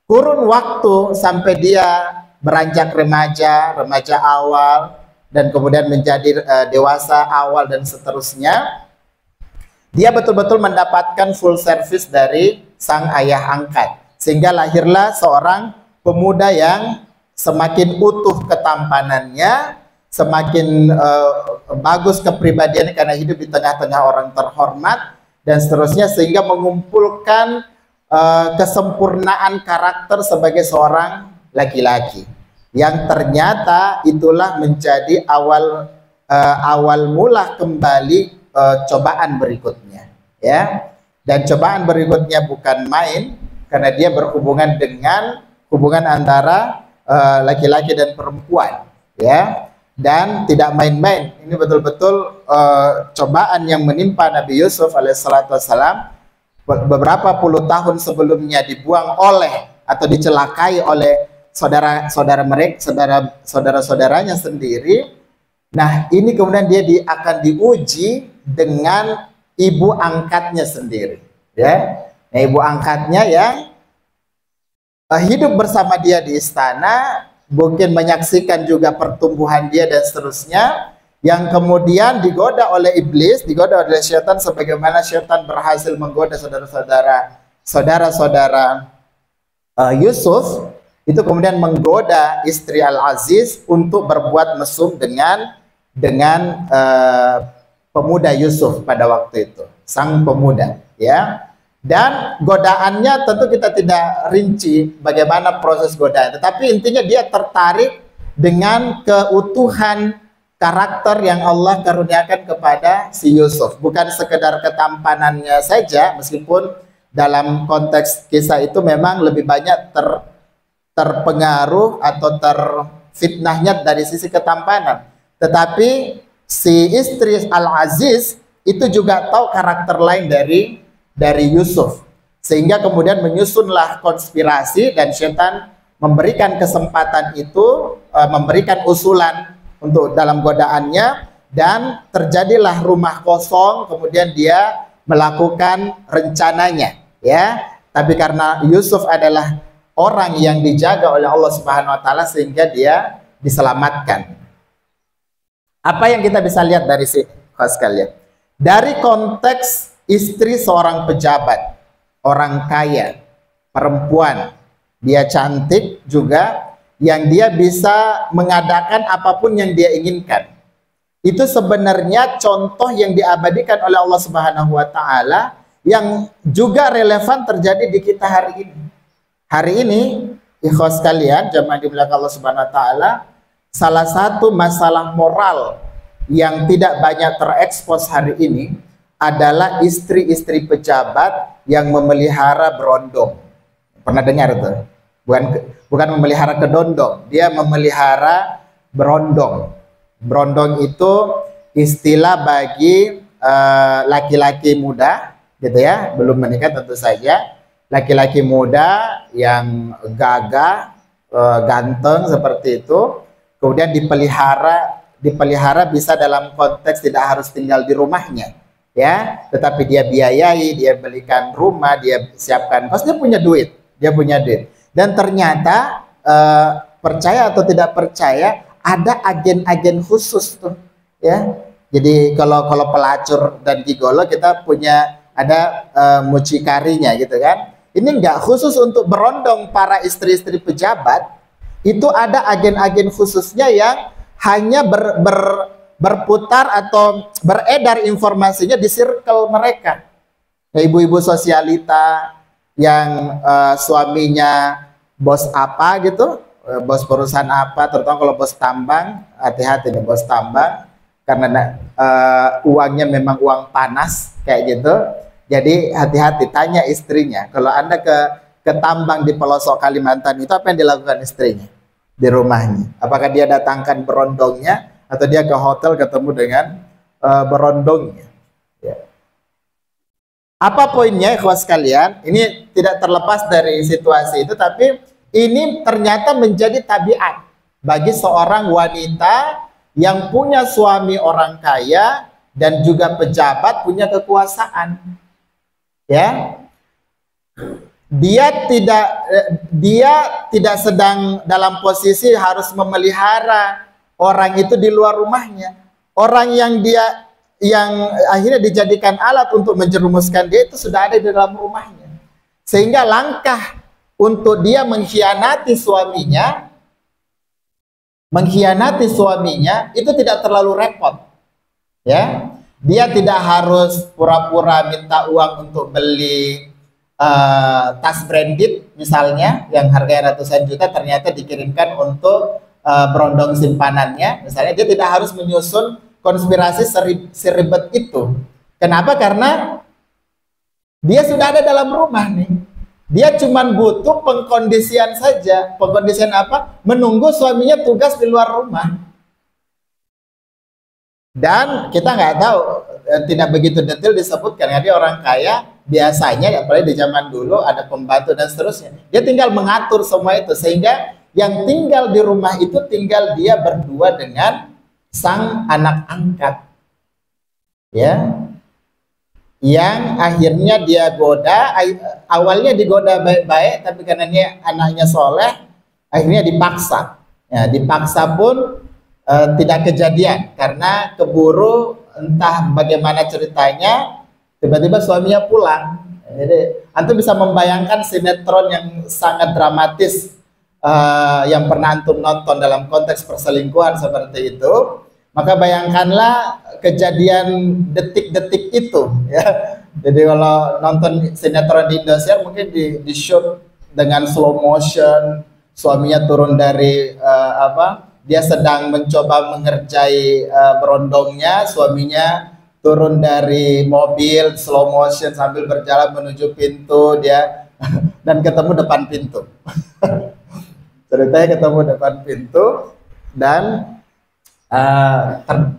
kurun waktu sampai dia beranjak remaja, remaja awal, dan kemudian menjadi dewasa awal dan seterusnya, dia betul-betul mendapatkan full service dari sang ayah angkat. Sehingga lahirlah seorang pemuda yang semakin utuh ketampanannya, semakin bagus kepribadiannya karena hidup di tengah-tengah orang terhormat, dan seterusnya, sehingga mengumpulkan kesempurnaan karakter sebagai seorang laki-laki. Yang ternyata itulah menjadi awal mula kembali cobaan berikutnya, ya. Dan cobaan berikutnya bukan main, karena dia berhubungan dengan hubungan antara laki-laki dan perempuan, ya. Dan tidak main-main. Ini betul-betul cobaan yang menimpa Nabi Yusuf alaihissalam. Beberapa puluh tahun sebelumnya dibuang oleh atau dicelakai oleh saudara-saudaranya sendiri. Nah, ini kemudian dia akan diuji dengan ibu angkatnya sendiri, ya. Nah, ibu angkatnya yang hidup bersama dia di istana, mungkin menyaksikan juga pertumbuhan dia dan seterusnya, yang kemudian digoda oleh iblis, digoda oleh syaitan, sebagaimana syaitan berhasil menggoda saudara-saudara Yusuf. Itu kemudian menggoda istri Al-Aziz untuk berbuat mesum dengan pemuda Yusuf pada waktu itu, sang pemuda, ya. Dan godaannya tentu kita tidak rinci bagaimana proses godaan, tetapi intinya dia tertarik dengan keutuhan karakter yang Allah karuniakan kepada si Yusuf. Bukan sekedar ketampanannya saja, meskipun dalam konteks kisah itu memang lebih banyak terpengaruh atau terfitnahnya dari sisi ketampanan. Tetapi si istri Al-Aziz itu juga tahu karakter lain dari Yusuf, sehingga kemudian menyusunlah konspirasi, dan setan memberikan kesempatan itu, memberikan usulan untuk dalam godaannya, dan terjadilah rumah kosong. Kemudian dia melakukan rencananya, ya. Tapi karena Yusuf adalah orang yang dijaga oleh Allah Subhanahu wa taala, sehingga dia diselamatkan. Apa yang kita bisa lihat dari sini, sekalian? Dari konteks istri seorang pejabat, orang kaya, perempuan, dia cantik juga, yang dia bisa mengadakan apapun yang dia inginkan. Itu sebenarnya contoh yang diabadikan oleh Allah Subhanahu wa taala, yang juga relevan terjadi di kita hari ini. Hari ini, ikhwas sekalian, jemaah dimuliakan Allah Subhanahu wa taala, salah satu masalah moral yang tidak banyak terekspos hari ini adalah istri-istri pejabat yang memelihara berondong. Pernah dengar itu? Bukan memelihara kedondong, dia memelihara berondong. Berondong itu istilah bagi laki-laki muda, gitu ya, belum menikah tentu saja. Laki-laki muda yang gagah, ganteng seperti itu, kemudian dipelihara bisa dalam konteks tidak harus tinggal di rumahnya, ya, tetapi dia biayai, dia belikan rumah, dia siapkan kos, dia punya duit. Dan ternyata percaya atau tidak percaya, ada agen-agen khusus tuh, ya. Jadi kalau pelacur dan gigolo kita punya ada mucikarinya, gitu kan. Ini enggak khusus untuk berondong para istri-istri pejabat, itu ada agen-agen khususnya yang hanya berputar atau beredar informasinya di circle mereka. Ibu-ibu sosialita yang suaminya bos apa gitu, bos perusahaan apa, terutama kalau bos tambang, hati-hati nih bos tambang, karena uangnya memang uang panas kayak gitu. Jadi hati-hati, tanya istrinya. Kalau Anda ke tambang di pelosok Kalimantan itu, apa yang dilakukan istrinya di rumahnya? Apakah dia datangkan berondongnya, atau dia ke hotel ketemu dengan berondongnya? Ya. Apa poinnya, ikhwas sekalian? Ini tidak terlepas dari situasi itu, tapi ini ternyata menjadi tabiat. bagi seorang wanita yang punya suami orang kaya dan juga pejabat, punya kekuasaan. Ya. Dia tidak sedang dalam posisi harus memelihara orang itu di luar rumahnya. Orang yang akhirnya dijadikan alat untuk menjerumuskan dia itu sudah ada di dalam rumahnya. Sehingga langkah untuk dia mengkhianati suaminya itu tidak terlalu repot. Ya, dia tidak harus pura-pura minta uang untuk beli tas branded misalnya yang harganya ratusan juta, ternyata dikirimkan untuk berondong simpanannya. Misalnya dia tidak harus menyusun konspirasi seribet itu. Kenapa? Karena dia sudah ada dalam rumah nih. Dia cuma butuh pengkondisian saja. Pengkondisian apa? Menunggu suaminya tugas di luar rumah. Dan kita nggak tahu, tidak begitu detail disebutkan. Jadi orang kaya biasanya, apalagi di zaman dulu, ada pembantu dan seterusnya. Dia tinggal mengatur semua itu, sehingga yang tinggal di rumah itu tinggal dia berdua dengan sang anak angkat. Ya. Yang akhirnya dia goda, awalnya digoda baik-baik, tapi karena dia anaknya soleh, akhirnya dipaksa. Ya, dipaksa pun tidak kejadian, karena keburu, entah bagaimana ceritanya, tiba-tiba suaminya pulang. Jadi antum bisa membayangkan sinetron yang sangat dramatis yang pernah antum nonton dalam konteks perselingkuhan seperti itu. Maka bayangkanlah kejadian detik-detik itu, ya. Jadi kalau nonton sinetron di Indosiar mungkin di shoot dengan slow motion, suaminya turun dari dia sedang mencoba mengerjai berondongnya, suaminya turun dari mobil slow motion sambil berjalan menuju pintu dia dan ketemu depan pintu. Ceritanya ketemu depan pintu dan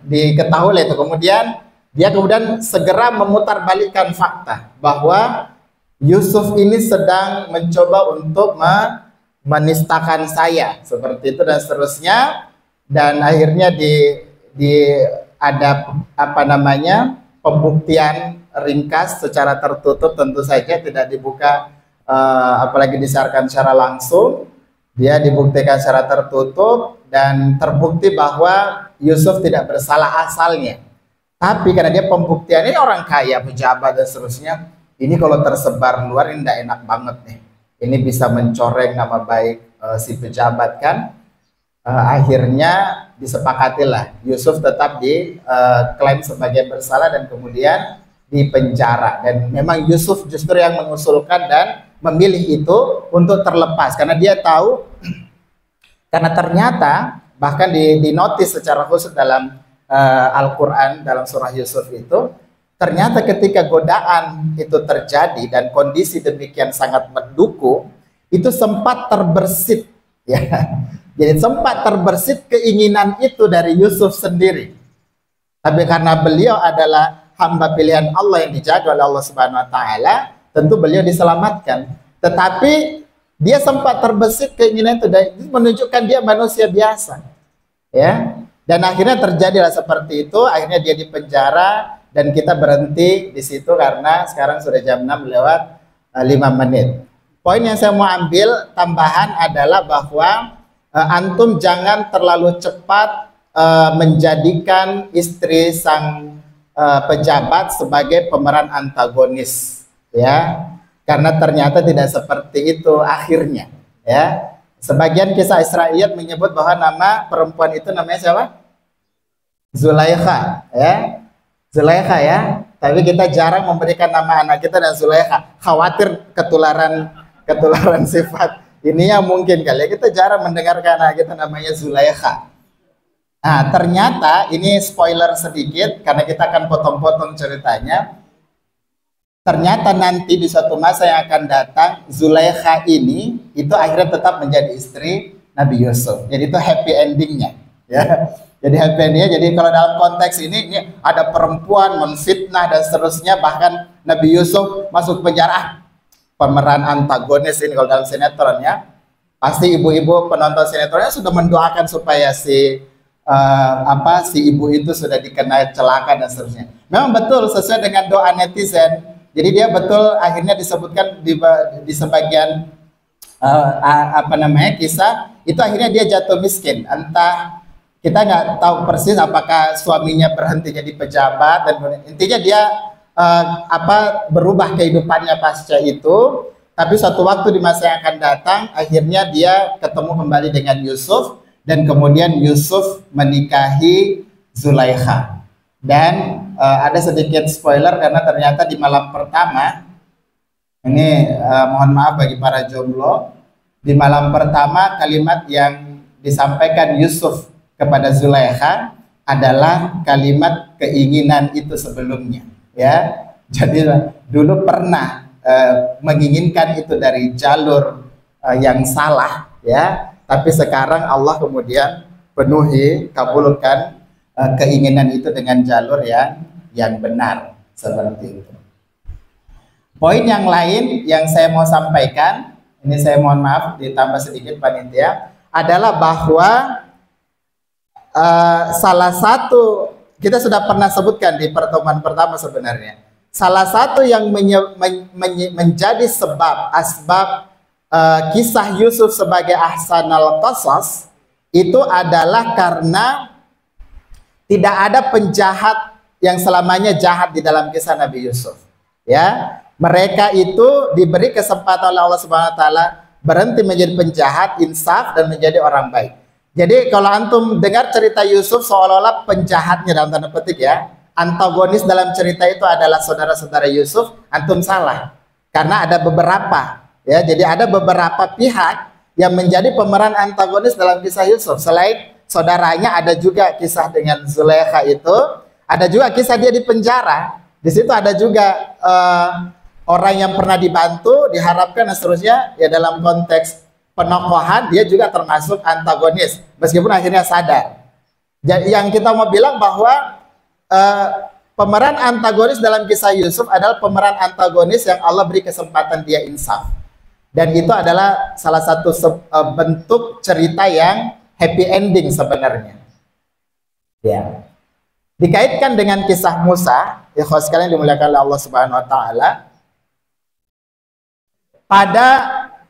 diketahui itu. Kemudian dia segera memutarbalikkan fakta bahwa Yusuf ini sedang mencoba untuk menistakan saya, seperti itu dan seterusnya. Dan akhirnya ada pembuktian ringkas secara tertutup, tentu saja tidak dibuka, apalagi disiarkan secara langsung. Dia dibuktikan secara tertutup dan terbukti bahwa Yusuf tidak bersalah asalnya. Tapi karena dia pembuktiannya orang kaya, pejabat dan seterusnya, ini kalau tersebar luar ini tidak enak banget nih. Ini bisa mencoreng nama baik si pejabat kan. Akhirnya disepakatilah Yusuf tetap diklaim sebagai bersalah dan kemudian dipenjara. Dan memang Yusuf justru yang mengusulkan dan memilih itu untuk terlepas, karena dia tahu, karena ternyata bahkan dinotis secara khusus dalam Al-Quran, dalam surah Yusuf itu, ternyata ketika godaan itu terjadi dan kondisi demikian sangat mendukung, itu sempat terbersit, ya. Jadi sempat terbersit keinginan itu dari Yusuf sendiri. Tapi karena beliau adalah hamba pilihan Allah yang dijaga oleh Allah Subhanahu Wa Taala, tentu beliau diselamatkan. Tetapi dia sempat terbesit keinginan itu dan menunjukkan dia manusia biasa, ya. Dan akhirnya terjadilah seperti itu. Akhirnya dia dipenjara dan kita berhenti di situ karena sekarang sudah jam 6 lewat 5 menit. Poin yang saya mau ambil tambahan adalah bahwa antum jangan terlalu cepat menjadikan istri sang pejabat sebagai pemeran antagonis, ya. Karena ternyata tidak seperti itu akhirnya, ya. Sebagian kisah Israiliyat menyebut bahwa nama perempuan itu namanya siapa? Zulaikha, ya. Zulaikha, ya. Tapi kita jarang memberikan nama anak kita dan Zulaikha. Khawatir ketularan sifat ini yang mungkin kali ya. Kita jarang mendengarkan anak kita namanya Zulaikha. Nah, ternyata ini spoiler sedikit karena kita akan potong-potong ceritanya. Ternyata nanti di suatu masa yang akan datang, Zulaikha ini itu akhirnya tetap menjadi istri Nabi Yusuf. Jadi itu happy endingnya, ya. Jadi happy endingnya. Jadi kalau dalam konteks ini ada perempuan menfitnah dan seterusnya, bahkan Nabi Yusuf masuk penjara, pemeran antagonis ini kalau dalam sinetron, ya. pasti ibu-ibu penonton sinetronnya sudah mendoakan supaya si si ibu itu sudah dikenai celaka dan seterusnya. Memang betul sesuai dengan doa netizen. Jadi dia betul akhirnya disebutkan di sebagian kisah itu akhirnya dia jatuh miskin. Entah kita nggak tahu persis apakah suaminya berhenti jadi pejabat dan intinya dia berubah kehidupannya pasca itu. Tapi suatu waktu di masa yang akan datang, akhirnya dia ketemu kembali dengan Yusuf, dan kemudian Yusuf menikahi Zulaikha. Dan ada sedikit spoiler karena ternyata di malam pertama, ini mohon maaf bagi para jomblo, di malam pertama kalimat yang disampaikan Yusuf kepada Zulaikha adalah kalimat keinginan itu sebelumnya. Ya, jadi dulu pernah menginginkan itu dari jalur yang salah, ya, tapi sekarang Allah kemudian kabulkan keinginan itu dengan jalur yang benar, seperti itu. Poin yang lain yang saya mau sampaikan, ini saya mohon maaf ditambah sedikit panitia, adalah bahwa salah satu kita sudah pernah sebutkan di pertemuan pertama sebenarnya. Salah satu yang menjadi asbab kisah Yusuf sebagai ahsanal qasas itu adalah karena tidak ada penjahat yang selamanya jahat di dalam kisah Nabi Yusuf. Ya, mereka itu diberi kesempatan oleh Allah Subhanahu wa taala berhenti menjadi penjahat, insaf dan menjadi orang baik. Jadi kalau antum dengar cerita Yusuf seolah-olah penjahatnya dalam tanda petik ya, antagonis dalam cerita itu adalah saudara-saudara Yusuf, antum salah. Karena ada beberapa, ya. Jadi ada beberapa pihak yang menjadi pemeran antagonis dalam kisah Yusuf. Selain saudaranya, ada juga kisah dengan Zulaikha itu, ada juga kisah dia di penjara. Di situ ada juga orang yang pernah dibantu, diharapkan dan seterusnya. Ya dalam konteks penokohan dia juga termasuk antagonis, meskipun akhirnya sadar. Jadi yang kita mau bilang bahwa pemeran antagonis dalam kisah Yusuf adalah pemeran antagonis yang Allah beri kesempatan dia insaf, dan itu adalah salah satu bentuk cerita yang happy ending sebenarnya. Ya, dikaitkan dengan kisah Musa, ikhwan sekalian dimuliakan oleh Allah Subhanahu Wa Taala, pada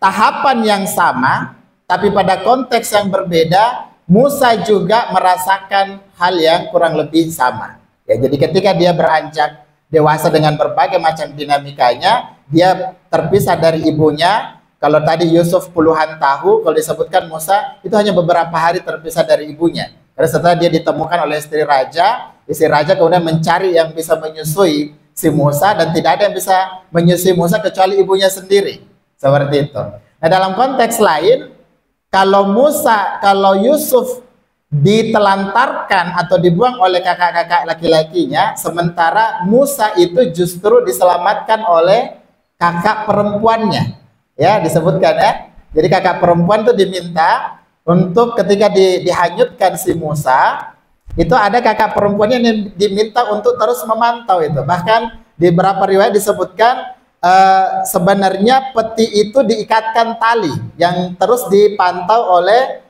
tahapan yang sama, tapi pada konteks yang berbeda, Musa juga merasakan hal yang kurang lebih sama. Ya, jadi ketika dia beranjak dewasa dengan berbagai macam dinamikanya, dia terpisah dari ibunya. Kalau tadi Yusuf puluhan tahun, kalau disebutkan Musa itu hanya beberapa hari terpisah dari ibunya. Karena setelah dia ditemukan oleh istri raja kemudian mencari yang bisa menyusui si Musa, dan tidak ada yang bisa menyusui Musa kecuali ibunya sendiri. Seperti itu. Nah dalam konteks lain, kalau Yusuf ditelantarkan atau dibuang oleh kakak-kakak laki-lakinya, sementara Musa itu justru diselamatkan oleh kakak perempuannya. Ya, disebutkan ya. Jadi kakak perempuan itu diminta untuk ketika dihanyutkan si Musa, itu ada kakak perempuannya yang diminta untuk terus memantau itu. Bahkan di beberapa riwayat disebutkan sebenarnya peti itu diikatkan tali yang terus dipantau oleh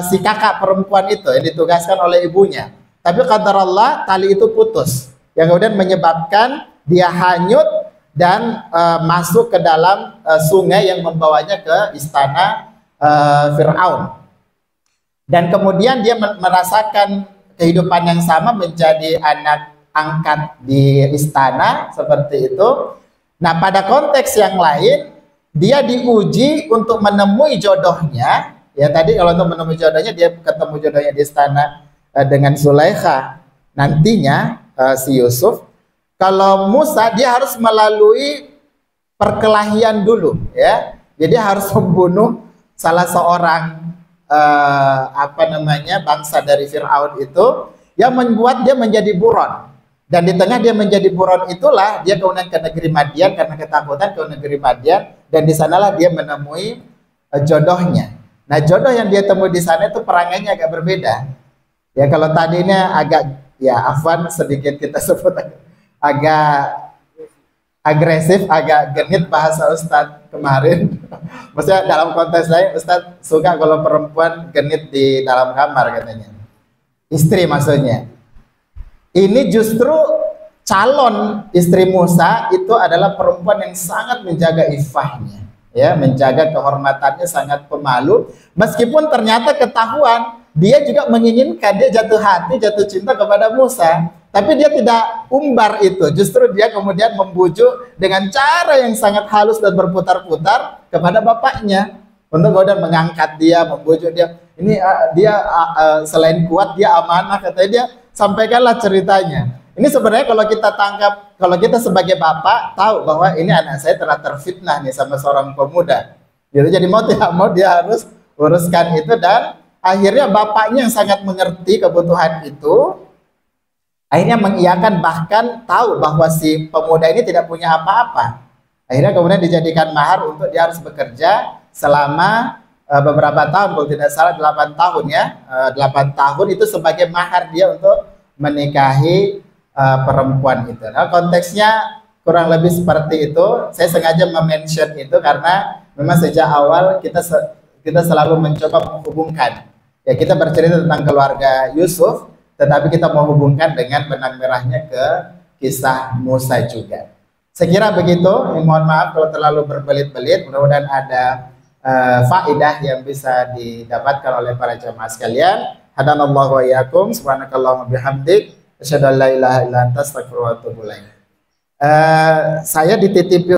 si kakak perempuan itu yang ditugaskan oleh ibunya. Tapi qadarullah tali itu putus, yang kemudian menyebabkan dia hanyut dan masuk ke dalam sungai yang membawanya ke istana Fir'aun. Dan kemudian dia merasakan kehidupan yang sama, menjadi anak angkat di istana seperti itu. Nah pada konteks yang lain, dia diuji untuk menemui jodohnya. Ya tadi kalau untuk menemui jodohnya, dia ketemu jodohnya di istana dengan Zulaikha. Nantinya si Yusuf. Kalau Musa, dia harus melalui perkelahian dulu, ya. Jadi harus membunuh salah seorang bangsa dari Fir'aun itu, yang membuat dia menjadi buron. Dan di tengah dia menjadi buron itulah dia kemudian ke negeri Madian karena ketakutan, ke negeri Madian, dan di sanalah dia menemui jodohnya. Nah jodoh yang dia temui di sana itu perangainya agak berbeda. Ya kalau tadinya agak, ya afwan sedikit kita sebut agak agresif, agak genit bahasa Ustadz kemarin. Maksudnya dalam konteks lain, Ustadz suka kalau perempuan genit di dalam kamar katanya. Istri maksudnya. Ini justru calon istri Musa itu adalah perempuan yang sangat menjaga iffahnya, ya, menjaga kehormatannya, sangat pemalu. Meskipun ternyata ketahuan dia juga menginginkan, dia jatuh hati, jatuh cinta kepada Musa, tapi dia tidak umbar itu. Justru dia kemudian membujuk dengan cara yang sangat halus dan berputar-putar kepada bapaknya untuk kemudian mengangkat dia, membujuk dia. Ini selain kuat dia amanah, katanya dia. Sampaikanlah ceritanya. Ini sebenarnya kalau kita tangkap, kalau kita sebagai bapak tahu bahwa ini anak saya telah terfitnah nih sama seorang pemuda. Jadi mau tidak mau dia harus uruskan itu, dan akhirnya bapaknya yang sangat mengerti kebutuhan itu akhirnya mengiyakan, bahkan tahu bahwa si pemuda ini tidak punya apa-apa. Akhirnya kemudian dijadikan mahar untuk dia harus bekerja selama beberapa tahun, kalau tidak salah 8 tahun ya. 8 tahun itu sebagai mahar dia untuk menikahi perempuan itu. Nah, konteksnya kurang lebih seperti itu. Saya sengaja mention itu karena memang sejak awal kita selalu mencoba menghubungkan. Ya, kita bercerita tentang keluarga Yusuf, tetapi kita mau hubungkan dengan benang merahnya ke kisah Musa juga. Saya kira begitu. Mohon maaf kalau terlalu berbelit-belit. Mudah-mudahan ada faedah yang bisa didapatkan oleh para jemaah sekalian. Hadanallahu wa iyyakum. Subhanakallahumma bihamdik, asyhadu an la ilaha illa anta, astaghfiruka wa atubu ilaik. Saya dititipi